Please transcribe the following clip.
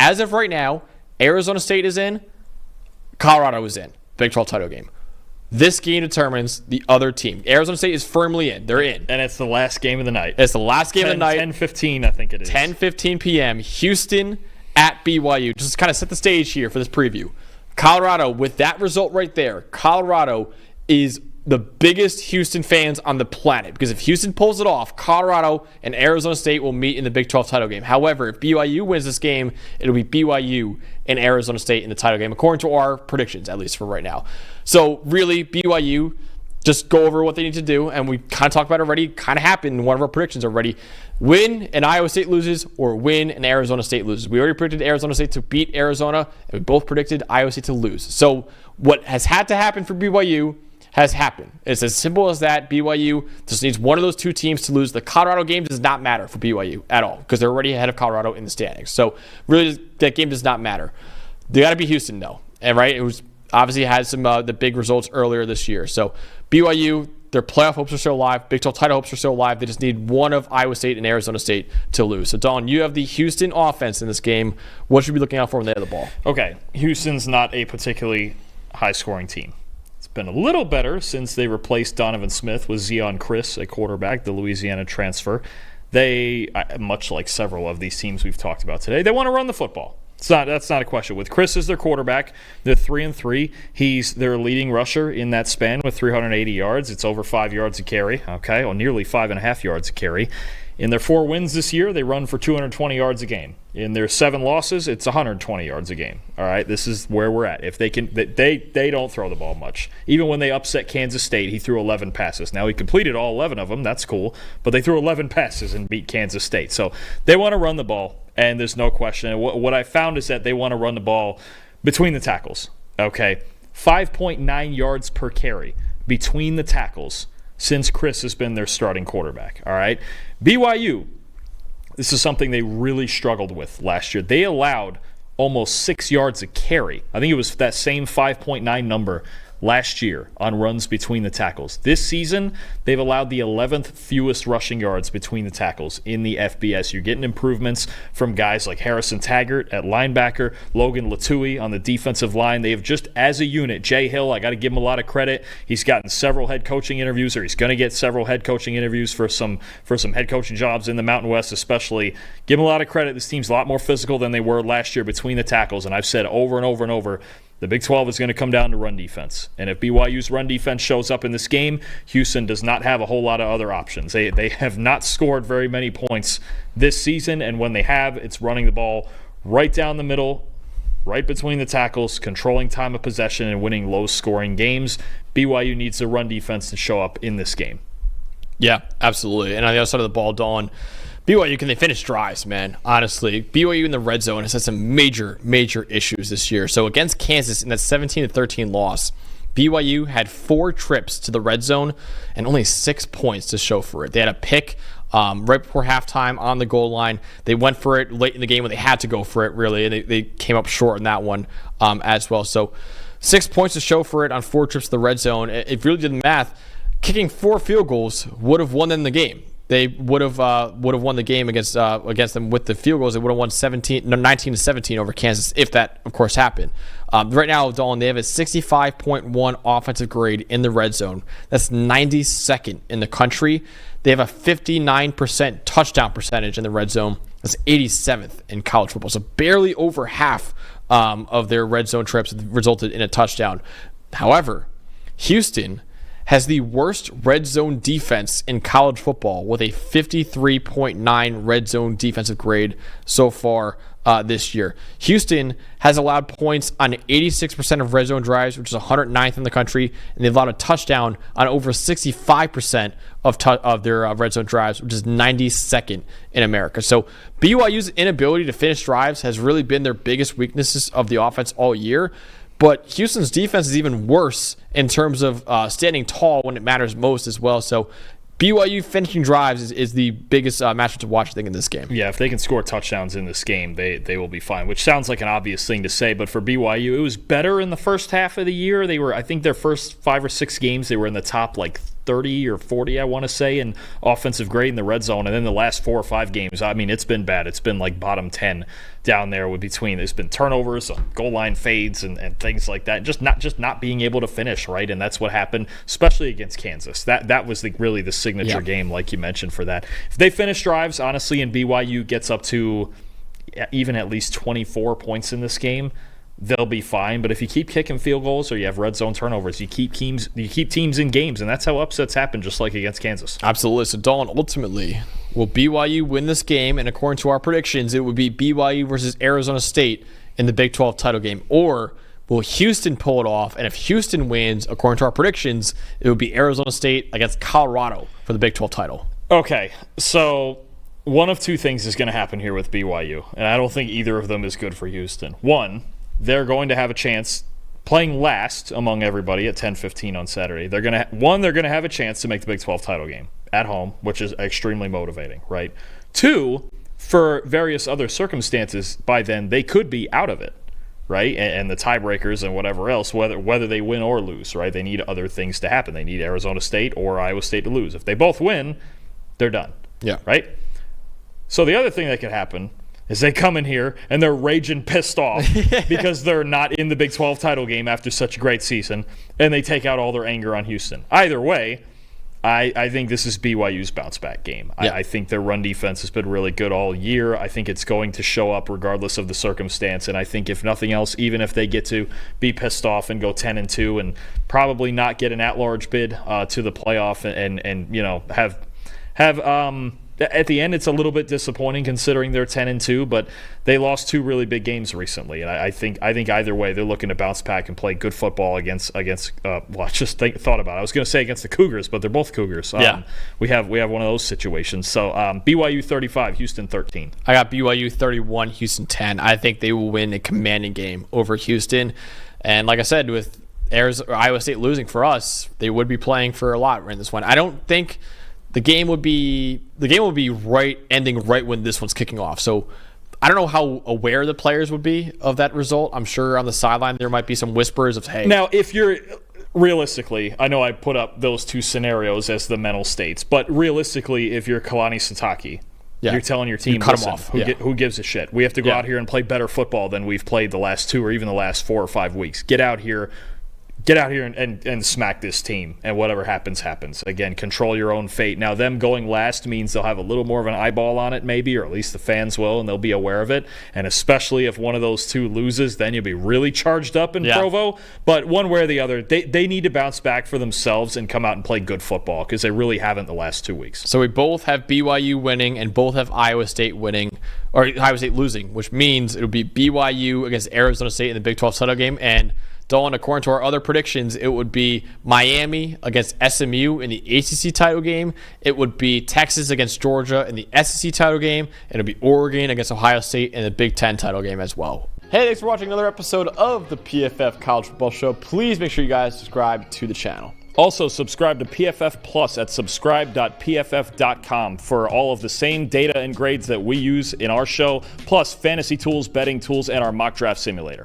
as of right now, Arizona State is in, Colorado is in, Big 12 title game. This game determines the other team. Arizona State is firmly in. They're in. And it's the last game of the night. It's the last game of the night. 10:15, I think it is. 10:15 p.m. Houston at BYU. Just to kind of set the stage here for this preview. Colorado, with that result right there, Colorado is the biggest Houston fans on the planet. Because if Houston pulls it off, Colorado and Arizona State will meet in the Big 12 title game. However, if BYU wins this game, it'll be BYU and Arizona State in the title game, according to our predictions, at least for right now. So really, BYU, just go over what they need to do, and we kind of talked about it already, kind of happened in one of our predictions already. Win and Iowa State loses, or win and Arizona State loses. We already predicted Arizona State to beat Arizona, and we both predicted Iowa State to lose. So what has had to happen for BYU has happened. It's as simple as that. BYU just needs one of those two teams to lose. The Colorado game does not matter for BYU at all because they're already ahead of Colorado in the standings. So really, that game does not matter. They got to be Houston, though. And right, it was obviously had some the big results earlier this year. So BYU, their playoff hopes are still alive. Big 12 title hopes are still alive. They just need one of Iowa State and Arizona State to lose. So, Dawn, you have the Houston offense in this game. What should we be looking out for when they have the ball? Okay, Houston's not a particularly high-scoring team. It's been a little better since they replaced Donovan Smith with Zion Chris at quarterback, the Louisiana transfer. They, much like several of these teams we've talked about today, they want to run the football. That's not a question. With Chris as their quarterback, they're 3-3. He's their leading rusher in that span with 380 yards. It's over 5 yards a carry, okay, or nearly 5.5 yards a carry. In their 4 wins this year, they run for 220 yards a game. In their 7 losses, it's 120 yards a game. All right, this is where we're at. If they can, they don't throw the ball much. Even when they upset Kansas State, he threw 11 passes. Now he completed all 11 of them. That's cool, but they threw 11 passes and beat Kansas State. So they want to run the ball, and there's no question. And what I found is that they want to run the ball between the tackles. Okay, 5.9 yards per carry between the tackles since Chris has been their starting quarterback. All right, BYU, this is something they really struggled with last year. They allowed almost 6 yards a carry. I think it was that same 5.9 number last year on runs between the tackles. This season, they've allowed the 11th fewest rushing yards between the tackles in the FBS. You're getting improvements from guys like Harrison Taggart at linebacker, Logan Latui on the defensive line. They have just, as a unit, Jay Hill, I got to give him a lot of credit. He's gotten several head coaching interviews, or he's going to get several head coaching interviews for some head coaching jobs in the Mountain West especially. Give him a lot of credit. This team's a lot more physical than they were last year between the tackles, and I've said over and over and over, the Big 12 is going to come down to run defense. And if BYU's run defense shows up in this game, Houston does not have a whole lot of other options. They have not scored very many points this season, and when they have, it's running the ball right down the middle, right between the tackles, controlling time of possession, and winning low-scoring games. BYU needs the run defense to show up in this game. Yeah, absolutely. And on the other side of the ball, Dawn, BYU, can they finish drives, man? Honestly, BYU in the red zone has had some major, major issues this year. So against Kansas in that 17-13 loss, BYU had 4 trips to the red zone and only 6 points to show for it. They had a pick right before halftime on the goal line. They went for it late in the game when they had to go for it, really, and they came up short in that one as well. So 6 points to show for it on 4 trips to the red zone. If you really did the math, kicking 4 field goals would have won them the game. They would have won the game against them with the field goals. They would have won 19-17 over Kansas if that, of course, happened. Right now, Dawn, they have a 65.1 offensive grade in the red zone. That's 92nd in the country. They have a 59% touchdown percentage in the red zone. That's 87th in college football. So barely over half of their red zone trips resulted in a touchdown. However, Houston has the worst red zone defense in college football with a 53.9 red zone defensive grade so far this year. Houston has allowed points on 86% of red zone drives, which is 109th in the country, and they've allowed a touchdown on over 65% of their red zone drives, which is 92nd in America. So BYU's inability to finish drives has really been their biggest weaknesses of the offense all year. But Houston's defense is even worse in terms of standing tall when it matters most as well. So BYU finishing drives is the biggest matchup to watch, I think, in this game. Yeah, if they can score touchdowns in this game, they will be fine, which sounds like an obvious thing to say. But for BYU, it was better in the first half of the year. They were, I think their first 5 or 6 games, they were in the top, 30 or 40, I want to say, in offensive grade in the red zone. And then the last 4 or 5 games, I mean, it's been bad. It's been like bottom 10 down there with between. There's been turnovers, goal line fades, and things like that. Just not being able to finish, right? And that's what happened, especially against Kansas. That was really the signature game, like you mentioned, for that. If they finish drives, honestly, and BYU gets up to even at least 24 points in this game, they'll be fine. But if you keep kicking field goals or you have red zone turnovers, you keep teams in games, and that's how upsets happen, just like against Kansas. Absolutely. So, Dawn, ultimately, will BYU win this game? And according to our predictions, it would be BYU versus Arizona State in the Big 12 title game. Or will Houston pull it off? And if Houston wins, according to our predictions, it would be Arizona State against Colorado for the Big 12 title. Okay, so one of two things is going to happen here with BYU, and I don't think either of them is good for Houston. One, they're going to have a chance playing last among everybody at 10-15 on Saturday. They're going to have a chance to make the Big 12 title game at home, which is extremely motivating, right? Two, for various other circumstances, by then they could be out of it, right? And the tiebreakers and whatever else, whether they win or lose, right? They need other things to happen. They need Arizona State or Iowa State to lose. If they both win, they're done. Yeah. Right? So the other thing that could happen is they come in here and they're raging pissed off because they're not in the Big 12 title game after such a great season, and they take out all their anger on Houston. Either way, I think this is BYU's bounce-back game. Yeah. I think their run defense has been really good all year. I think it's going to show up regardless of the circumstance, and I think if nothing else, even if they get to be pissed off and go 10-2 and probably not get an at-large bid to the playoff and you know have at the end, it's a little bit disappointing considering they're 10-2, but they lost 2 really big games recently, and I think either way they're looking to bounce back and play good football against. Well, I just thought about it. I was going to say against the Cougars, but they're both Cougars. We have one of those situations. So BYU 35, Houston 13. I got BYU 31, Houston 10. I think they will win a commanding game over Houston, and like I said, with Iowa State losing for us, they would be playing for a lot in this one. I don't think the game would be ending right when this one's kicking off. So I don't know how aware the players would be of that result. I'm sure on the sideline there might be some whispers of, hey. Now, if you're realistically, I know I put up those 2 scenarios as the mental states, but realistically, if you're Kalani Sitake, you're telling your team, cut them off. Who gives a shit? We have to go out here and play better football than we've played the last 2 or even the last 4 or 5 weeks. Get out here and smack this team, and whatever happens. Again, control your own fate. Now, them going last means they'll have a little more of an eyeball on it maybe, or at least the fans will, and they'll be aware of it. And especially if one of those 2 loses, then you'll be really charged up in Provo. But one way or the other, they need to bounce back for themselves and come out and play good football, because they really haven't the last 2 weeks. So we both have BYU winning and both have Iowa State winning, or Iowa State losing, which means it'll be BYU against Arizona State in the Big 12 title game. And Dolan, according to our other predictions, it would be Miami against SMU in the ACC title game. It would be Texas against Georgia in the SEC title game. And it would be Oregon against Ohio State in the Big Ten title game as well. Hey, thanks for watching another episode of the PFF College Football Show. Please make sure you guys subscribe to the channel. Also, subscribe to PFF Plus at subscribe.pff.com for all of the same data and grades that we use in our show, plus fantasy tools, betting tools, and our mock draft simulator.